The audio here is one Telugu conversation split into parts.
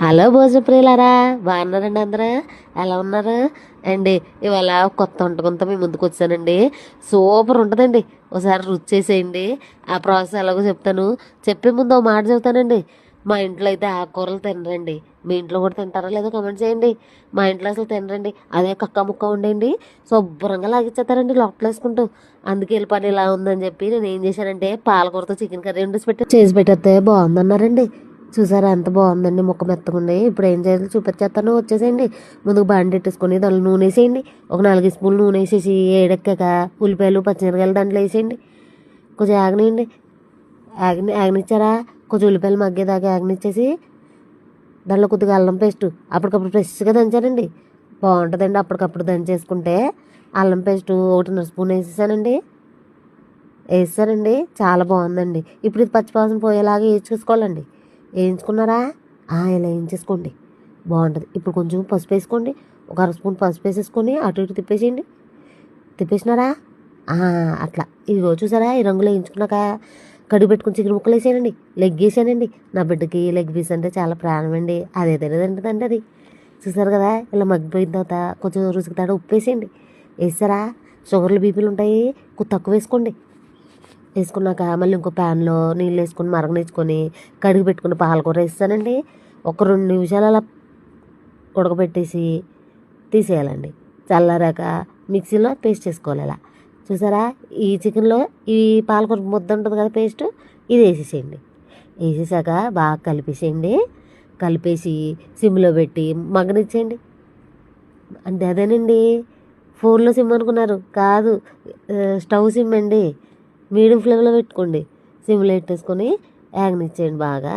హలో భోజనప్రియులారా, బాగున్నారండి అందరూ? ఎలా ఉన్నారు అండి? ఇవాళ కొత్త వంటకంతో మీ ముందుకు వచ్చానండి. సూపర్ ఉంటుందండి. ఒకసారి రుచి చేసేయండి. ఆ ప్రాసెస్ ఎలాగో చెప్తాను. చెప్పే ముందు ఒక మాట చెప్తానండి. మా ఇంట్లో అయితే ఆకుకూరలు తినరండి. మీ ఇంట్లో కూడా తింటారా లేదో కామెంట్ చేయండి. మా ఇంట్లో అసలు తినరండి. అదే కక్క ముక్క ఉండండి శుభ్రంగా లాగిచ్చేస్తారండి లోపల వేసుకుంటూ. అందుకే వెళ్ళి పని ఇలా ఉందని చెప్పి నేను ఏం చేశానంటే పాలకూరతో చికెన్ కర్రీ చేసి పెట్టేస్తే బాగుందన్నారండి. చూసారా ఎంత బాగుందండి, ముక్క మెత్తగుండి. ఇప్పుడు ఏం చేయాలి చూపించేస్తాను, వచ్చేసేయండి. ముందుకు బండి పెట్టేసుకొని దాంట్లో నూనె వేసేయండి. ఒక 4 స్పూన్లు నూనె వేసేసి ఏడెక్కాక ఉల్లిపాయలు పచ్చిమిరకాయలు దాంట్లో వేసేయండి. కొంచెం ఆగనియండి. ఆగనిచ్చారా? కొంచెం ఉల్లిపాయలు మగ్గేదాకా ఆగనిచ్చేసి దాంట్లో కొద్దిగా అల్లం పేస్ట్ అప్పటికప్పుడు ఫ్రెష్గా దంచానండి. బాగుంటుందండి అప్పటికప్పుడు దంచేసుకుంటే. అల్లం పేస్ట్ 1.5 స్పూన్ వేసానండి. చాలా బాగుందండి. ఇప్పుడు ఇది పచ్చివాసన పోయేలాగా వేయించుకోవాలండి. వేయించుకున్నారా? ఇలా వేయించేసుకోండి, బాగుంటుంది. ఇప్పుడు కొంచెం పసుపు వేసుకోండి. ఒక 1/2 స్పూన్ పసుపు వేసేసుకొని అటు ఇటు తిప్పేసేయండి. తిప్పేసినారా? అట్లా ఇదిగో చూసారా? ఈ రంగులో వేయించుకున్నాక కడుగు పెట్టుకుని చికెన్ ముక్కలు వేసానండి. లెగ్ వేసానండి. నా బిడ్డకి లెగ్ పీస్ అంటే చాలా ప్రాణం అండి. అదే తినదండి అది. చూసారు కదా? ఇలా మగ్గిపోయిన తర్వాత కొంచెం రుచికి తేడా ఉప్పు వేసేయండి. వేసారా? షుగర్లు బీపీలు ఉంటాయి, కొద్ది తక్కువ వేసుకోండి. వేసుకున్నాక మళ్ళీ ఇంకో ప్యాన్లో నీళ్ళు వేసుకొని మరగనిచ్చుకొని కడిగి పెట్టుకుని పాలకూర వేస్తానండి. ఒక 2 నిమిషాలు అలా ఉడకబెట్టేసి తీసేయాలండి. చల్లారాక మిక్సీలో పేస్ట్ చేసుకోవాలి. అలా చూసారా? ఈ చికెన్లో ఈ పాలకూర ముద్ద ఉంటుంది కదా, పేస్ట్ ఇది వేసేసేయండి. వేసేసాక బాగా కలిపేసేయండి. కలిపేసి సిమ్లో పెట్టి మగ్గనిచ్చేయండి. అంటే అదేనండి, ఫోన్లో సిమ్ అనుకున్నారు కాదు, స్టవ్ సిమ్ అండి. మీడియం ఫ్లేమ్లో పెట్టుకోండి. సిమ్లో పెట్టేసుకొని యాగనిచ్చేయండి. బాగా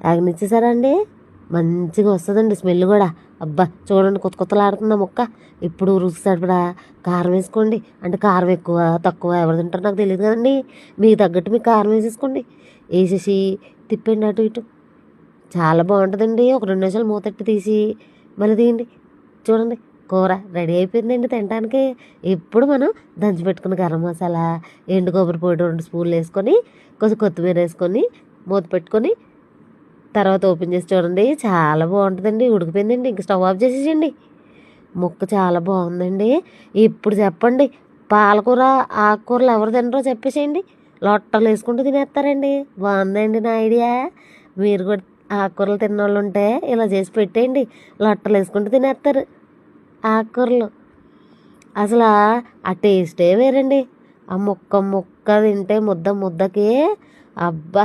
యాగనిచ్చేసారా అండి? మంచిగా వస్తుందండి స్మెల్ కూడా. అబ్బా చూడండి, కొత్తలాడుతుందా ముక్క. ఇప్పుడు రుచి సరిపడా కారం వేసుకోండి. అంటే కారం ఎక్కువ తక్కువ ఎవరు తింటారో నాకు తెలియదు కదండి. మీకు తగ్గట్టు మీకు కారం వేసేసుకోండి. వేసేసి తిప్పండి అటు ఇటు. చాలా బాగుంటుందండి. ఒక 2 నిమిషాలు మూతట్టి తీసి మళ్ళీ తీయండి. చూడండి, కూర రెడీ అయిపోయిందండి తినడానికి. ఇప్పుడు మనం దంచి పెట్టుకున్న గరం మసాలా, ఎండు కొబ్బరి పొడి 2 స్పూన్లు వేసుకొని కొంచెం కొత్తిమీర వేసుకొని మూత పెట్టుకొని తర్వాత ఓపెన్ చేసి చూడండి, చాలా బాగుంటుందండి. ఉడికిపోయిందండి, ఇంక స్టవ్ ఆఫ్ చేసేయండి. ముక్క చాలా బాగుందండి. ఇప్పుడు చెప్పండి, పాలకూర ఆకుకూరలు ఎవరు తినరో చెప్పేసేయండి. లొట్టలు వేసుకుంటూ తినేస్తారండి. బాగుందండి నా ఐడియా. మీరు కూడా ఆకుకూరలు తిన్నోళ్ళు ఉంటే ఇలా చేసి పెట్టేయండి. లొట్టలు వేసుకుంటూ తినేస్తారు ఆకుకూరలు. అసలు ఆ టేస్టే వేరండి. ఆ ముక్క ముక్క తింటే ముద్దకి అబ్బా